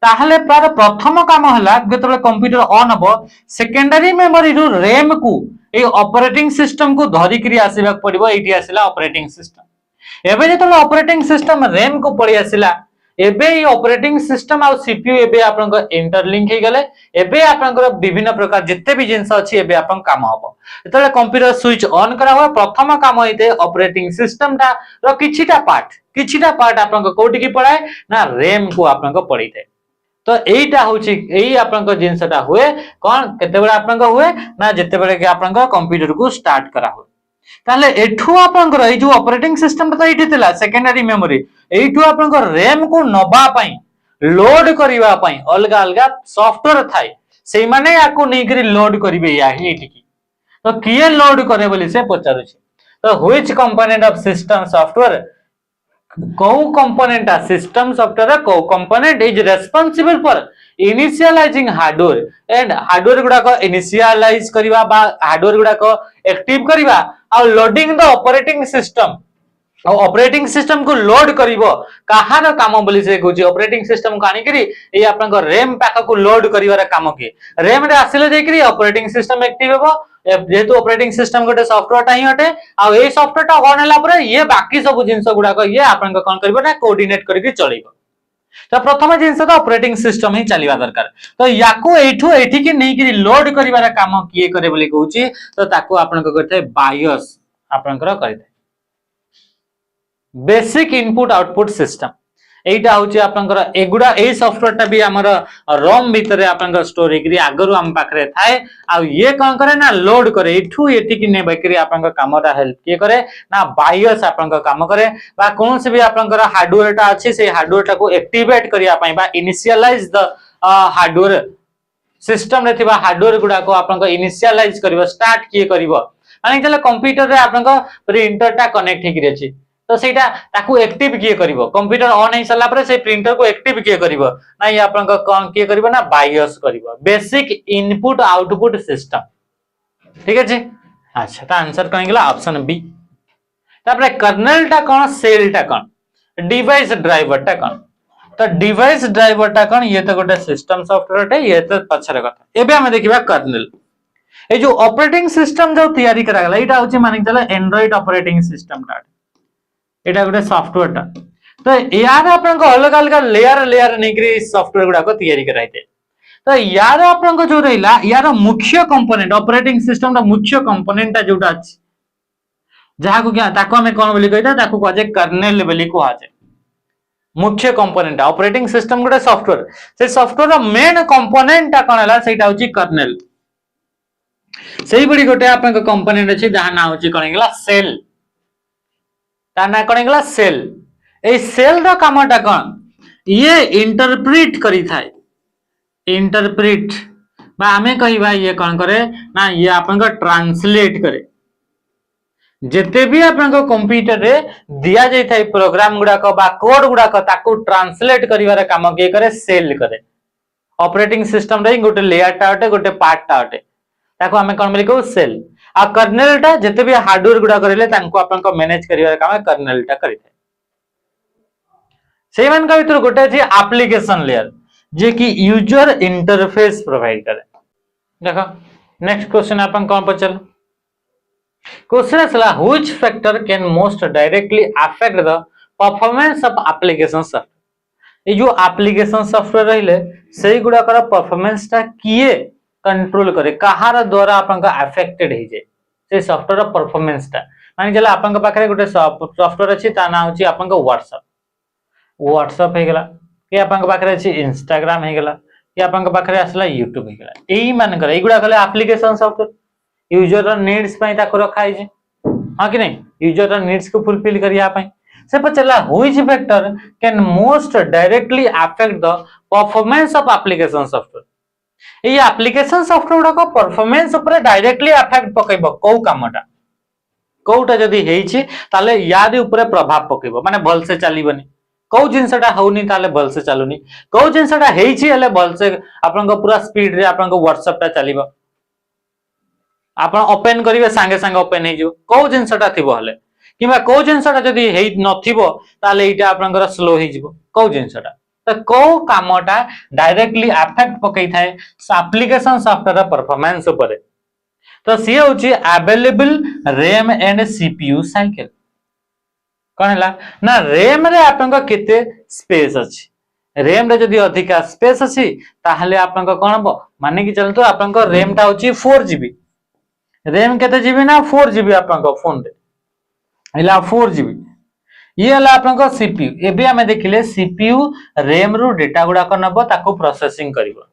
ताहले पर प्रथम काम हला जेतबे कंप्यूटर ऑन हबो सेकेंडरी मेमोरी रु रैम को ए ऑपरेटिंग सिस्टम को धरि करी आसीबा पड़िबो एठी आसीला ऑपरेटिंग सिस्टम एबे जेतबे ऑपरेटिंग सिस्टम रैम को पड़ी आसीला एबे ये ऑपरेटिंग सिस्टम आ सीपीयू एबे आपन को इंटरलिंक हे गेले एबे आपन को विभिन्न प्रकार जत्ते भी जिंस अछि एबे आपन काम हबो एतले कंप्यूटर स्विच ऑन करा हुआ प्रथम काम होइते ऑपरेटिंग सिस्टम ता रो किछिटा पार्ट आपन को कोठी की पड़ाए ना रैम को आपन को पड़ीते तो एटा होची एई आपन को जिंसटा हुए कोन केते बेला आपन को हुए ना जत्ते बेले के आपन को कंप्यूटर को स्टार्ट करा हो ताले एठू आपन को ए जो ऑपरेटिंग सिस्टम तो एठी थिला सेकेंडरी मेमोरी एठू आपन को रैम को नबा पई लोड करिवा पई अलगा अलगा सॉफ्टवेयर थाई सेई माने याको नै करी लोड करिवे या ही एठी की तो किए लोड करे बोली से पचारु छी तो which component of system software को कंपोनेंट आ सिस्टम सॉफ्टवेयर को component is responsible for initializing hardware and hardware गुडा को इनिशियलाइज करिवा बा हार्डवेयर गुडा को एक्टिव करिवा आ loading the operating system operating system को लोड करिवो कहार काम बोली से कहूची ऑपरेटिंग सिस्टम को आनिकरी ए आपन रेम पाक को लोड करिवार काम के रेम रे आसिले जेकरी ऑपरेटिंग सिस्टम एक्टिव हेबो जेहेतु ऑपरेटिंग सिस्टम गोटे सॉफ्टवेयर टा ही हटे आ ए सॉफ्टवेयर टा ऑन होला परे ये बाकी सब जिंस गुडा को ये आपन को कोन करबो ना कोऑर्डिनेट करके चलेबो तो प्रथम जिंस तो ऑपरेटिंग सिस्टम ही चलीवा दरकार तो याकू एठू एठी के नै कि लोड करिवार काम किए करे बोली कहूची तो ताकू आपन को करथे बायोस आपन को करथे बेसिक इनपुट आउटपुट सिस्टम एटा होची आपनकर एगुडा ए सॉफ्टवेयर टा भी हमर रोम भीतर आपनकर स्टोरी करी आगरु हम पाखरे थाए आ ये कोन करे ना लोड करे इठू एठी कि ने बकरी आपनकर कामटा हेल्प के करे ना बायोस आपनकर काम करे बा कोन से भी आपनकर हार्डवेयर टा अछि से हार्डवेयर टा को एक्टिवेट करिया पई बा इनिशियलाइज द हार्डवेयर सिस्टम रे थिबा हार्डवेयर गुडा को आपनकर इनिशियलाइज करिवो स्टार्ट किए करिवो माने चले कंप्यूटर रे आपनकर प्रिंटर टा कनेक्ट हेकि अछि तो सेटा ताकू एक्टिव किए करिवो कंप्यूटर ऑन हे सला परे से प्रिंटर को एक्टिव किए करिवो ना ये आपन को कोन किए करिवो ना बायोस करिवो बेसिक इनपुट आउटपुट सिस्टम ठीक है जी अच्छा ता आंसर कोन गेला ऑप्शन बी तापरे कर्नेल टा कोन सेल टा कोन डिवाइस ड्राइवर टा कोन तो डिवाइस ड्राइवर टा कोन ये तो गोटे सिस्टम सॉफ्टवेयर टे ये तो पछरे कथा एबे हम देखिबा कर्नेल ए जो ऑपरेटिंग सिस्टम जो तैयारी करा गला एटा होची माने चला एंड्रॉइड ऑपरेटिंग सिस्टम टा एटा गोटे सॉफ्टवेयर टा तो यार आपन को अलग अलग लेयर नेकरी सॉफ्टवेयर गुडा को तैयारी कराइते तो यार आपन को जो रहिला यार मुख्य कंपोनेंट ऑपरेटिंग सिस्टम दा मुख्य कंपोनेंट ता जोटा अछि जहा को क्या ताको हमें कोन बोली कहिता ताको कहजे कर्नेल बोली को आजे मुख्य कंपोनेंट ऑपरेटिंग सिस्टम गुडा सॉफ्टवेयर से सॉफ्टवेयर दा मेन कंपोनेंट ता कोन हला सेटा होची कर्नेल सेही बडी गोटे आपन को कंपोनेंट अछि जहा ना होची कोन गेला सेल ताना कोन गेला सेल ए सेल रो कामटा कोन ये इंटरप्रेट करी थाए इंटरप्रेट बा हमें कहिबा ये कोन करे ना ये आपन को ट्रांसलेट करे जेते भी आपन को कंप्यूटर रे दिया जाय थाए प्रोग्राम गुडा को बा कोड गुडा को ताकू ट्रांसलेट करिवार काम के करे सेल करे ऑपरेटिंग सिस्टम रे गोटे लेयर टा होटे गोटे पार्ट टा होटे ताको हमें कोन बोली को सेल आ कर्नेल टा जते भी हार्डवेयर गुडा करले तांको आपन को मैनेज करिवार काम कर्नेल टा करिथे सेही मान का भीतर गोटे अछि एप्लीकेशन लेयर जे कि यूजर इंटरफेस प्रोवाइड करे देखो नेक्स्ट क्वेश्चन आपन कोन पचल क्वेश्चन असला which factor can most directly affect the performance of application software ए जो एप्लीकेशन सॉफ्टवेयर रहिले सेही गुडा कर परफॉर्मेंस टा किए कंट्रोल करे कहार द्वारा आपन का अफेक्टेड हे जे से सॉफ्टवेयर परफॉर्मेंस ता माने जला आपन का पाखरे गोटे सॉफ्टवेयर अछि ता नाम होची आपन का व्हाट्सएप हे गेला कि आपन का पाखरे अछि इंस्टाग्राम हे गेला कि आपन का पाखरे असला यूट्यूब हे गेला एई मान करे एगुडा गले एप्लीकेशन सॉफ्टवेयर यूजर नीड्स पई ता को रखाई जे हां कि नहीं यूजर नीड्स को फुलफिल करिया पई से पचला which factor can most directly affect the performance of application software ये एप्लीकेशन सॉफ्टवेयर को परफॉर्मेंस ऊपर डायरेक्टली अफेक्ट पकैबो को कामटा कोटा जदी हेछि ताले याद ऊपर प्रभाव पकैबो माने भल से चलीबनी को जिंसटा होउनी ताले भल से चलुनी को जिंसटा हेछि हले भल से आपन को पूरा स्पीड रे आपन को व्हाट्सएप ता चलीबो आपन ओपन करिवे संगे संगे ओपन हे जो को जिंसटा थिबो हले किबा को जिंसटा जदी हेइ नथिबो ताले एटा आपन को स्लो हे जिवो को जिंसटा तो को कामटा डायरेक्टली अफेक्ट पकई थाए एप्लीकेशन सॉफ्टवेयर परफॉर्मेंस ऊपर तो सी होची available RAM and CPU cycle कोन हला ना रैम रे आपन को केते स्पेस अछि रैम रे जदी अधिका स्पेस अछि ताहले आपन को कोन बो माने कि चलतो आपन को रैम ता होची 4GB रैम केते जीबी ना 4GB आपन को फोन रे हला 4GB ये हला आपन को सीपीयू एबे हमें देखिले सीपीयू रैम रो डेटा गुडा को नबो ताको प्रोसेसिंग करिवो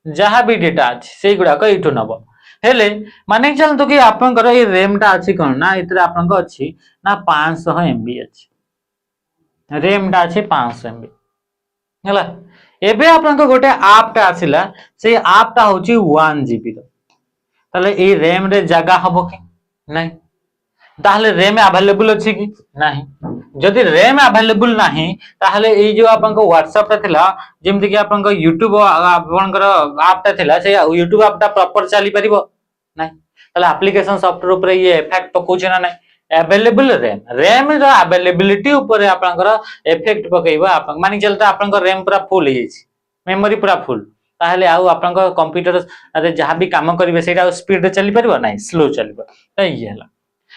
जहां भी डेटा अछि सेई गुडा को इठो नबो हेले माने चल तो कि आपन कर ए रैम टा अछि कोन ना इतरे आपन को अछि ना 500 एमबी अछि रैम टा अछि 500 एमबी हला एबे आपन को गोटे ऐप टा आसिला से ऐप टा होची 1GB रो तले ए रैम रे जगह हबो कि नहीं ताहले रैम अवेलेबल अछि कि नहीं जदि रैम अवेलेबल नाही ताहले ए जो आपन को व्हाट्सएप ता थिला जेमति कि आपन को YouTube आपन कर ऐप ता थिला से YouTube ऐप ता प्रॉपर चली परिबो नहीं ताले एप्लीकेशन सॉफ्टवेयर ऊपर ये इफेक्ट पकोछ ना नहीं अवेलेबल रैम रैम रो अवेलेबिलिटी ऊपर आपनकर इफेक्ट पकेइबा आपन मानि चलता आपनकर रैम पूरा फुल हे जाई मेमोरी पूरा फुल ताहले आउ आपनकर कंप्यूटर अरे जहां भी काम करिवे सेटा स्पीड रे चली परबो नाही स्लो चलीबो त ये हला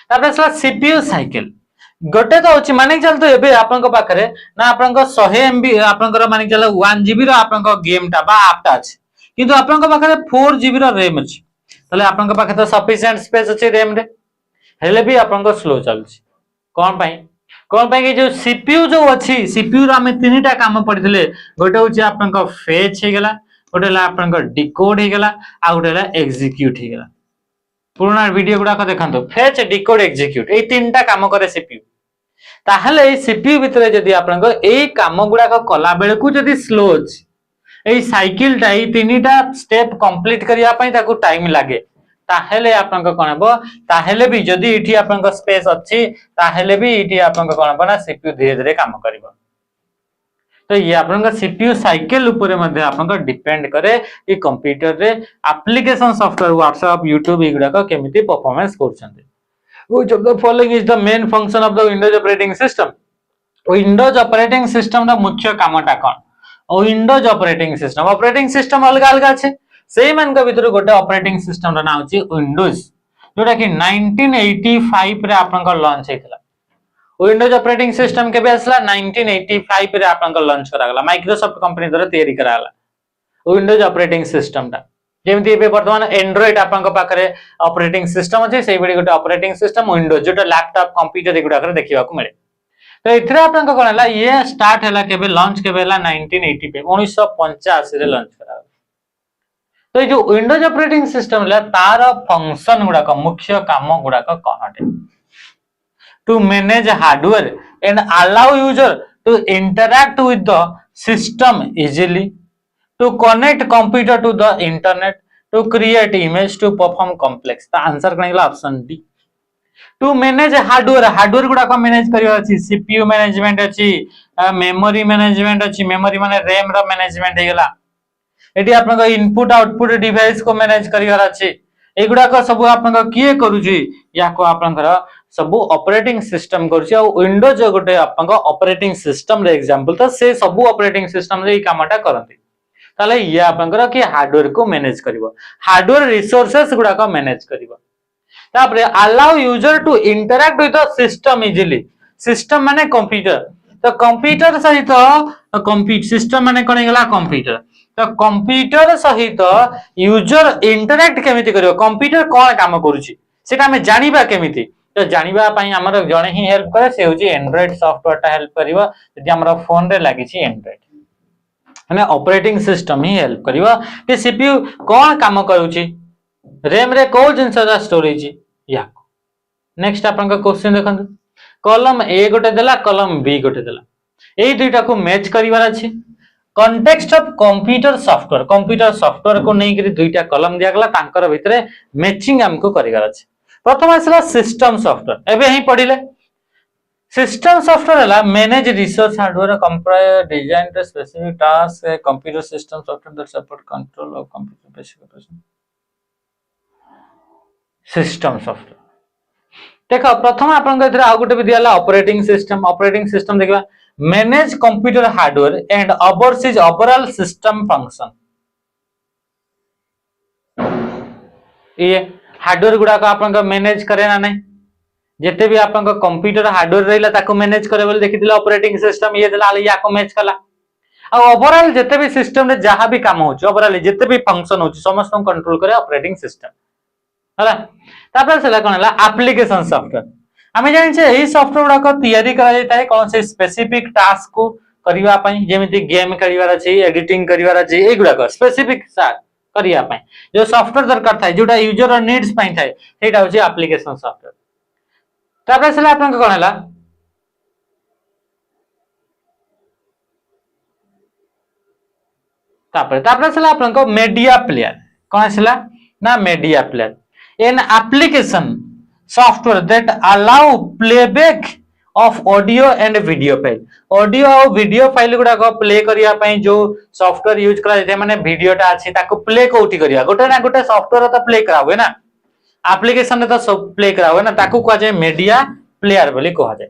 तापर सला सीपीयू साइकिल गोटे तो होची मानि चलतो एबे आपनकर पाखरे ना आपनकर 100 एमबी आपनकर मानि चला 1 जीबी रो आपनकर गेम टा बा ऐप टा अछि किंतु आपनकर पाखरे 4 जीबी रो रैम अछि तले आपनकर पाखरे तो सफिशिएंट स्पेस अछि रैम रे हेले भी आपनकर स्लो चलछि कोन पाई कि जो सीपीयू जो अछि सीपीयू रो हमें तीनटा काम पडितले गोटे होची आपनकर फेच हे गेला गोटे ला आपनकर डिकोड हे गेला आ गोटे ला एग्जीक्यूट हे गेला पुराना वीडियो गुडा को देखंतो फेच डिकोड एग्जीक्यूट ए तीनटा काम करे सीपीयू ताहले ए सीपीयू भितरे जदी आपनकर ए काम गुडा को कला बेले को जदी स्लो अछि ए साइकिल टा ए तीनटा स्टेप कंप्लीट करिया पई ताको टाइम लागे ताहेले आपनका कोन हबो ताहेले भी जदी इठी आपनका स्पेस अछि ताहेले भी इठी आपनका कोन हबो ना सीपीयू धीरे धीरे काम करिवो तो ये आपनका सीपीयू साइकिल ऊपर मध्ये आपनका डिपेंड करे कि कंप्यूटर रे एप्लीकेशन सॉफ्टवेयर व्हाट्सएप यूट्यूब इगडा का केमिति परफॉर्मेंस करछन्ते which of the following is the main function of the Windows operating system Windows operating system दा मुख्य कामटा कोन विंडोज ऑपरेटिंग सिस्टम अलग अलग अछि सेही मान का भीतर गोटे ऑपरेटिंग सिस्टम रा नाम अछि विंडोज जोटा कि 1985 रे आपन का लॉन्च हेतला विंडोज ऑपरेटिंग सिस्टम के बेसला 1985 रे आपन का लॉन्च करा गला माइक्रोसॉफ्ट कंपनी द्वारा तैयारी करा गला विंडोज ऑपरेटिंग सिस्टम टा जेमति एबे वर्तमान एंड्रॉइड आपन का पाखरे ऑपरेटिंग सिस्टम अछि सेही बडी गोटे ऑपरेटिंग सिस्टम विंडोज जोटा लैपटॉप कंप्यूटर एगुडा करे देखिबा को मिले तो इथरे आपन का कोन हला ये स्टार्ट हला केबे लॉन्च केबे हला 1985 रे लॉन्च करा तो ये जो विंडोज ऑपरेटिंग सिस्टम ला तार फंक्शन गुडा का मुख्य काम गुडा का कोनटे to manage hardware and allow user to interact with the system easily to connect computer to the internet to create image to perform complex ता आंसर कनेला option D to manage hardware गुडा का मैनेज करियो अछि CPU management अछि memory management अछि memory माने RAM रो मैनेजमेंट हेगला एटी आपन का इनपुट आउटपुट डिवाइस को मैनेज करिवार अछि एगुडा को सब आपन का किए करूची या को आपन का सब ऑपरेटिंग सिस्टम करूची आ विंडोज गोटे आपन का ऑपरेटिंग सिस्टम रे एग्जांपल तो से सब ऑपरेटिंग सिस्टम रे कामटा करंती ताले ये आपन का कि हार्डवेयर को मैनेज करिवो हार्डवेयर रिसोर्सेस गुडा को मैनेज करिवो तापरे allow user to interact with the system easily system माने कंप्यूटर तो कंप्यूटर सहित कंप्यूटर सिस्टम माने कोन गेला कंप्यूटर तो कंप्यूटर सहित यूजर इंटरैक्ट केमिति करियो कंप्यूटर कोन काम करूची सेटा हमें जानिबा केमिति तो जानिबा पई हमर जणे ही हेल्प करे से होची एंड्रॉइड सॉफ्टवेयर टा हेल्प करिवो जदि हमर फोन रे लागि छी एंड्रॉइड माने ऑपरेटिंग सिस्टम ही हेल्प करिवो कि सीपीयू कोन काम करूची रैम रे को जिंस दा स्टोरेज या नेक्स्ट आपन का क्वेश्चन देखंतु कॉलम ए गोटे देला कॉलम बी गोटे देला एई दुईटा को मैच करिवार अछि कॉन्टेक्स्ट ऑफ कंप्यूटर सॉफ्टवेयर को नहीं करी दुईटा कॉलम दिया गला तांकर भितरे मैचिंग हमको करिवार अछि प्रथम आसला सिस्टम सॉफ्टवेयर एबे ही पढिले सिस्टम सॉफ्टवेयर हला manage resource hardware comprise design the specific task computer system software that support control of computer basic operation system software देखो प्रथम आपन के इधर आ गुटे भी दियाला ऑपरेटिंग सिस्टम देखबा manage computer hardware and overseas overall system function ये हार्डवेयर गुडा को आपन का मैनेज करे ना नहीं जेते भी आपन का कंप्यूटर हार्डवेयर रहला ताको मैनेज करे बोले देखिदिला ऑपरेटिंग सिस्टम ये देला या को मैच कला आ ओवरऑल जेते भी सिस्टम रे जहां भी काम होची ओवरऑल जेते भी फंक्शन होची समस्त को कंट्रोल करे ऑपरेटिंग सिस्टम हला तापर सेला कोन हला एप्लीकेशन सॉफ्टवेयर हमें जानि छे एही सॉफ्टवेयर गुडा को तैयारी करा जाय कोन से स्पेसिफिक टास्क को करिवा पई जेमिति गेम करिवार अछि एडिटिंग करिवार अछि ए गुडा को स्पेसिफिक करिया पई जो सॉफ्टवेयर दरकार थाय जोटा यूजर नीड्स पई थाय सेटा होची एप्लीकेशन सॉफ्टवेयर तापर सेला आपन कोन हला तापर सेला आपन को मीडिया प्लेयर कोन सेला ना media player an application software that allow playback of audio and video file audio और video file गुडा को प्ले करिया पई जो सॉफ्टवेयर यूज करा जाय माने वीडियो टा अछि ताको प्ले कोठी करिया गोटे ना गोटे सॉफ्टवेयर तो प्ले करा हुए ना एप्लीकेशन रे तो सब प्ले करा हुए ना ताको कह जाय मीडिया प्लेयर बोली कहा जाए।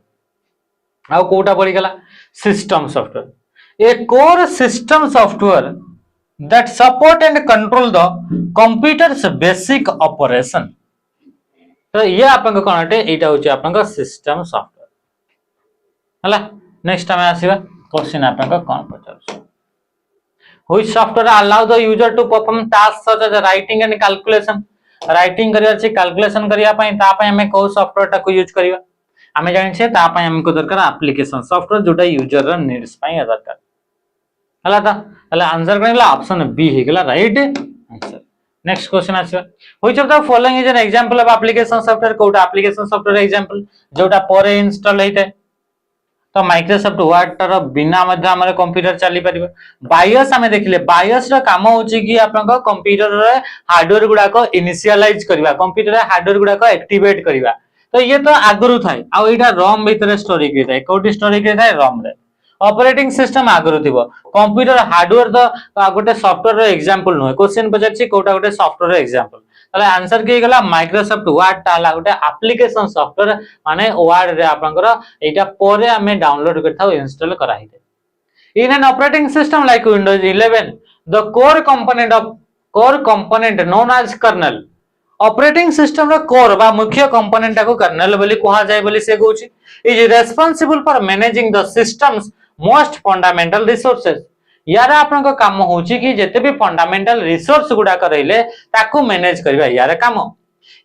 आ कोटा पड़ी गला system software, a core system software that support and control the computers basic operation. तो ये आपन कोन हटे एटा होची आपन सिस्टम सॉफ्टवेयर हला। नेक्स्ट टाइम आसीबा क्वेश्चन आपन कोन पचार, which software allow the user to perform task such as writing and calculation. Writing करिया छी कैलकुलेशन करिया पई ता पई हमें को सॉफ्टवेयर टा को यूज करिवा, हमें जानि छे ता पई हमको दरकार एप्लीकेशन सॉफ्टवेयर जोटा यूजर र नीड्स पई दरकार हला। ता हला आंसर करला ऑप्शन बी हे गेला राइट आंसर। नेक्स्ट क्वेश्चन आछे, which of the following is an example of application software. कोटा एप्लीकेशन सॉफ्टवेयर एग्जांपल जोटा परे इंस्टॉल हेते। तो माइक्रोसॉफ्ट वर्ड टर बिना मध्य हमर कंप्यूटर चली परिबो। बायोस हमें देखिले बायोस रो काम होची कि आपन को कंप्यूटर रे हार्डवेयर गुडा को इनिशियलाइज करबा, कंप्यूटर रे हार्डवेयर गुडा को एक्टिवेट करबा। तो ये तो आगरु थाए आ एटा रोम भीतर स्टोरी के थाए, कोटी स्टोरी के थाए रोम रे। ऑपरेटिंग सिस्टम आगरु थिबो, कंप्यूटर हार्डवेयर तो गोटे सॉफ्टवेयर रो एग्जांपल नो। क्वेश्चन पछारछि कोटा गोटे सॉफ्टवेयर रो एग्जांपल, ताले आंसर के गेला माइक्रोसॉफ्ट वर्ड ताला गोटे एप्लीकेशन सॉफ्टवेयर माने वर्ड रे आपनकर एटा परे हमें डाउनलोड करथाउ इंस्टॉल कराइते। In an operating system like Windows 11 the core component known as kernel. Operating system रो कोर बा मुख्य कंपोनेंट को कर्नेल बोली कहा जाय बोली से कहूची। Is responsible for managing the systems most fundamental resources. यार आपन को काम होची कि जते भी फंडामेंटल रिसोर्स गुडा करैले ताकू मैनेज करबा यार काम,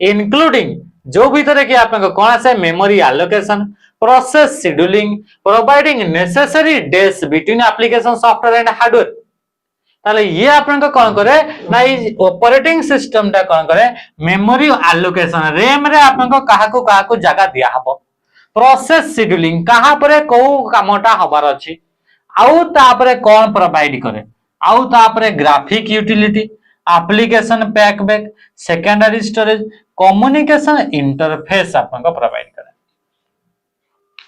इंक्लूडिंग जो भीतर कि आपन को कोन से memory allocation, process scheduling, providing necessary डेस between application software and hardware. ताले ये आपन को कोन करे ना ई ऑपरेटिंग सिस्टम ता कोन करे मेमोरी एलोकेशन रैम रे आपन को काहा को जगह दिया हबो, प्रोसेस शेड्यूलिंग कहा परे को कामटा हबार अछि, आउ तापरे कौन प्रोवाइड करे, आउ तापरे ग्राफिक यूटिलिटी, एप्लीकेशन पैकबैक, सेकेंडरी स्टोरेज, कम्युनिकेशन इंटरफेस आपन को प्रोवाइड करे।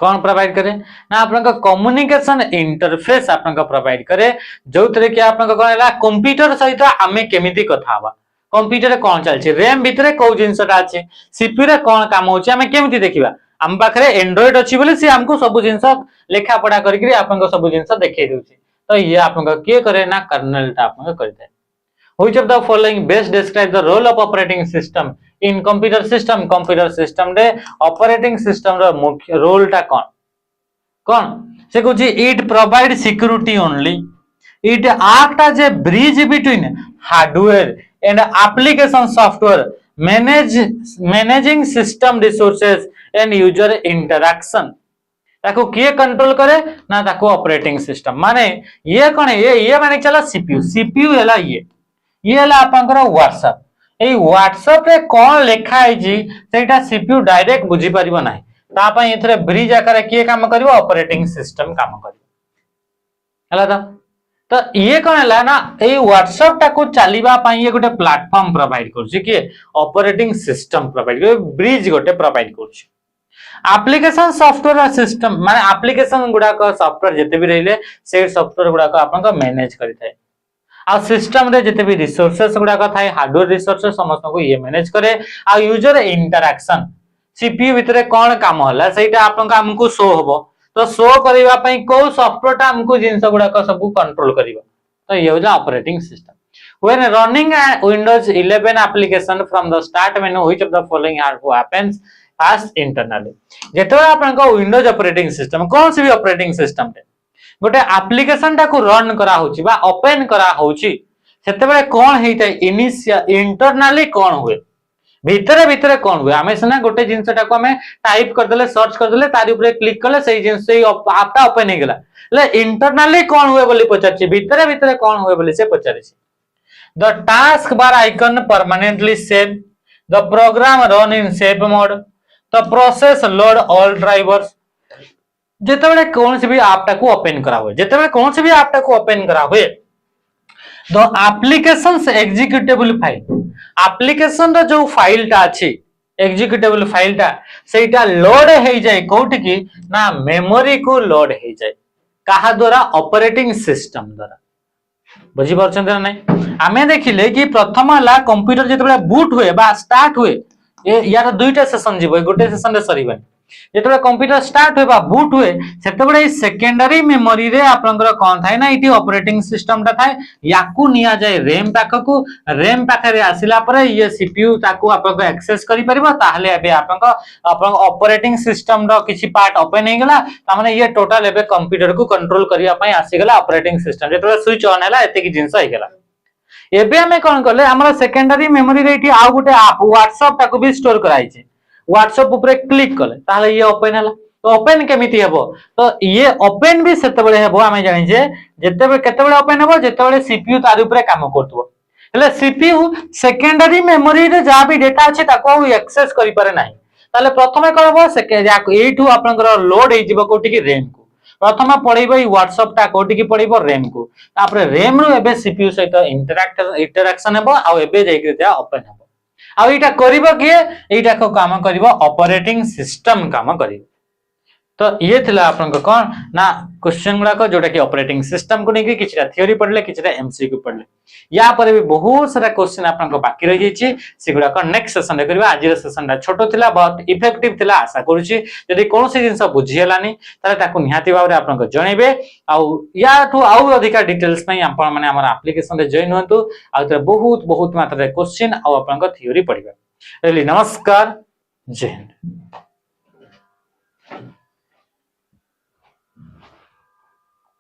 कौन प्रोवाइड करे ना आपन को कम्युनिकेशन इंटरफेस आपन को प्रोवाइड करे, जो तरे कि आपन को कोनला कंप्यूटर सहित हमें केमिति कथा हबा, कंप्यूटर कौन चलछि, रैम भितरे को जिंसटा अछि, सीपीयू रे कौन काम होछि हमें केमिति देखिबा। हम पाखरे एंड्रॉइड अछि बोले से हमको सब जिंस लेखा पढ़ा करिकरी आपन को सब जिंस देखै देउछि। तो ये आपन को के करे ना कर्नेल ता आपन को करते। Which of the following best describe the role of operating system in computer system. Computer system रे ऑपरेटिंग सिस्टम रो मुख्य रोल ता कौन से कहछि it provide security only, it act as a bridge between hardware and application software, managing system resources and user interaction. ताको किए control करे ना ताको ऑपरेटिंग सिस्टम माने ये कोन ये माने चला सीपीयू हैला ये हैला आपनकर व्हाट्सएप। ए व्हाट्सएप रे कोन लेखा है जी सेटा सीपीयू डायरेक्ट बुझी परिबो नाही, ता पई एथरे ब्रिज आकार किए काम करिवो ऑपरेटिंग सिस्टम काम करिवो हैला। तो ये कोन हैला ना ए व्हाट्सएप टाको चलीबा पई ये गोटे प्लेटफॉर्म प्रोवाइड करछि कि ऑपरेटिंग सिस्टम प्रोवाइड कर ब्रिज गोटे प्रोवाइड करछि। एप्लीकेशन सॉफ्टवेयर सिस्टम माने एप्लीकेशन गुडा को सॉफ्टवेयर जते भी रहले से सॉफ्टवेयर गुडा को आपन को मैनेज करि थाए। आ सिस्टम रे जते भी रिसोर्सेस गुडा को थाए हार्डवेयर रिसोर्सेस समस्त को ये मैनेज करे। आ यूजर इंटरैक्शन सीपीयू भितरे कोन काम होला सेटा आपन को हमको शो होबो, तो शो करबा पई को सॉफ्टवेयर ता हमको जिंस गुडा को सब कंट्रोल करिवो। तो ये होला operating system. When running a Windows 11 application from the start menu, which of the following happens first internally? जेतो आपन को विंडोज ऑपरेटिंग सिस्टम कौन सी भी ऑपरेटिंग सिस्टम ते गोटे एप्लीकेशन टा को रन करा होची बा ओपन करा होची सेते बेले कोन हेइते इनिशियल इंटरनली कोन हुए भितरे भितरे कोन हुए। हमें सना गोटे जिंसटा को हमें टाइप कर देले सर्च कर देले तारि ऊपर क्लिक करले सेही जिंस सेही आपटा ओपन हे गेला। ले इंटरनली कोन हुए बोली पचारछि, भितरे भितरे कोन हुए बोली से पचारछि। The taskbar icon permanently save, the program run in safe mode, the process load all drivers। जेतेबेले कौन से भी ऐप टाको ओपन करा हुए, जेतेबेले कौन से भी ऐप टाको ओपन करा हुए the applications executable file, application रो जो फाइल टा अछि एक्जिक्यूटेबल फाइल टा सेटा लोड हे जाय कोठी की ना मेमोरी को लोड हे जाय काहा द्वारा ऑपरेटिंग सिस्टम द्वारा। बुझी परछन ना नहीं आमे देखिले कि प्रथम हला कंप्यूटर जेतेबेला बूट हुए बा स्टार्ट हुए यार दुईटा सेशन जीवो गोटे सेशन रे सरीबन जेतबे कंप्यूटर स्टार्ट होबा बूट हुए सेतबे सेकेंडरी मेमोरी रे आपनकर कोन थाए ना इटी ऑपरेटिंग सिस्टम ता थाए याकू निया जाय रैम पाखरे आसिला परे ये सीपीयू ताकू आपन एक्सेस करि परिबो ताहले एबे आपन ऑपरेटिंग सिस्टम रो किछि पार्ट ओपन हे गेला ता माने ये टोटल एबे कंप्यूटर को कंट्रोल करिया पई आसी गेला ऑपरेटिंग सिस्टम जेतबे स्विच ऑन हैला एते की जिंस हे गेला एबे हमें कोन करले हमर सेकेंडरी मेमोरी रे इटी आ गुटे ऐप व्हाट्सएप ताकू भी स्टोर कराई छै व्हाट्सएप ऊपर क्लिक कले ताहले ये ओपन हैला तो ओपन केमिति हेबो तो ये ओपन भी सेतबेले हेबो हमें जानि जे जेतेबे केतेबेले ओपन हेबो जेतेबेले सीपीयू तार ऊपर काम करतबो हेले सीपीयू सेकेंडरी मेमोरी रे जा भी डेटा अछि ताको एक्सेस करि पारे नाही ताले प्रथमे करबो एठू आपनकर लोड हे जिवो कोठी की रैम को प्रथम पढिबो ई व्हाट्सएप ता कोठी की पढिबो रैम को तापर रैम रो एबे सीपीयू सहित इंटरैक्शन हेबो आ एबे जाई के ओपन हेबो आ एटा करिवो किए एटा को काम करिवो ऑपरेटिंग सिस्टम काम करिवो तो ये थिला आपन कोन ना क्वेश्चन गुडा को जोटा कि ऑपरेटिंग सिस्टम को नेकी किछटा थ्योरी पढले किछटा एमसीक्यू पढले या पर भी बहुत सारा क्वेश्चन आपन को बाकी रह जायछि सेगुडा को नेक्स्ट सेशन रे करबा आज रे सेशन रा छोटो थिला बहुत इफेक्टिव थिला आशा करूछि यदि कोनोसी जिंस बुझी हलानी ताले ताको निहाती बारे आपन को जणेबे आ या टू आउ अधिक डिटेल्स पई आपन माने हमर एप्लीकेशन रे जॉइन होंतु आ बहुत मात्रा रे क्वेश्चन आ आपन को थ्योरी पढिबा रेली नमस्कार जय हिंद।